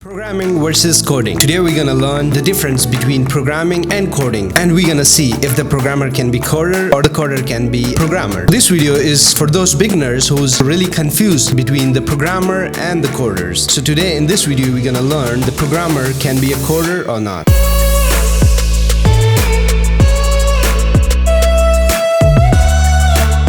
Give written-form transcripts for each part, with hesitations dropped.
Programming versus coding. Today we're gonna learn the difference between programming and coding, and we're gonna see if the programmer can be coder or the coder can be programmer. This video is for those beginners who's really confused between the programmer and the coders. So today in this video we're gonna learn the programmer can be a coder or not.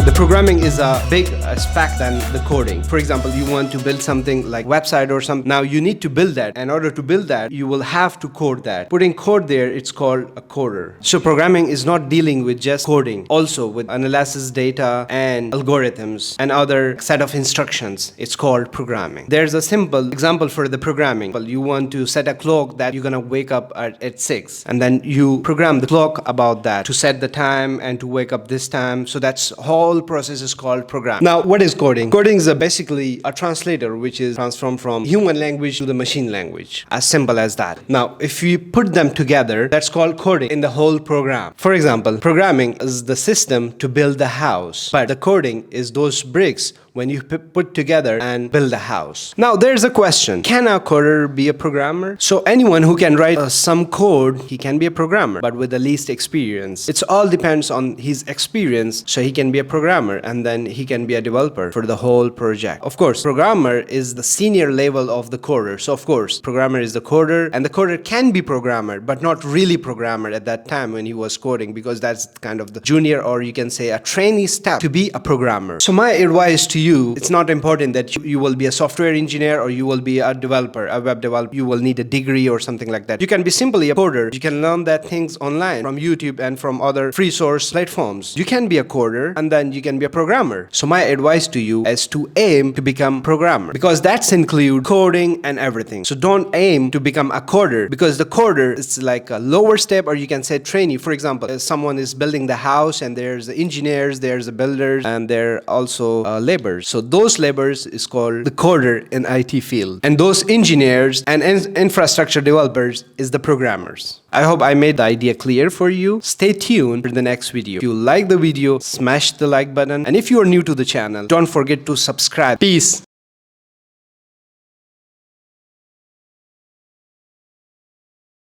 The programming is a big aspect than the coding. For example, you want to build something like website or something. Now you need to build that. In order to build that, you will have to code that. Putting code there, it's called a coder. So programming is not dealing with just coding, also with analysis data and algorithms and other set of instructions. It's called programming. There's a simple example for the programming. You want to set a clock that you're gonna wake up at 6, and then you program the clock about that to set the time and to wake up this time. So that's whole process is called program. Now, what is coding? Coding is basically a translator which is transformed from human language to the machine language. As simple as that. Now, if we put them together, that's called coding in the whole program. For example, programming is the system to build the house, but the coding is those bricks when you put together and build a house. Now, there's a question. Can a coder be a programmer? So anyone who can write some code, he can be a programmer, but with the least experience. It all depends on his experience, so he can be a programmer and then he can be a developer for the whole project. Of course, programmer is the senior level of the coder. So of course, programmer is the coder, and the coder can be programmer, but not really programmer at that time when he was coding, because that's kind of the junior, or you can say a trainee step to be a programmer. So my advice to you, it's not important that you will be a software engineer or you will be a developer, a web developer. You will need a degree or something like that. You can be simply a coder. You can learn that things online from YouTube and from other free source platforms. You can be a coder and then you can be a programmer. So my advice to you is to aim to become programmer, because that's include coding and everything. So don't aim to become a coder, because the coder is like a lower step, or you can say trainee. For example, if someone is building the house and there's the engineers, there's the builders, and there are also labor. So those laborers is called the coder in IT field, and those engineers and infrastructure developers is the programmers. I hope I made the idea clear for you. Stay tuned for the next video. If you like the video, smash the like button, and if you are new to the channel, don't forget to subscribe. Peace.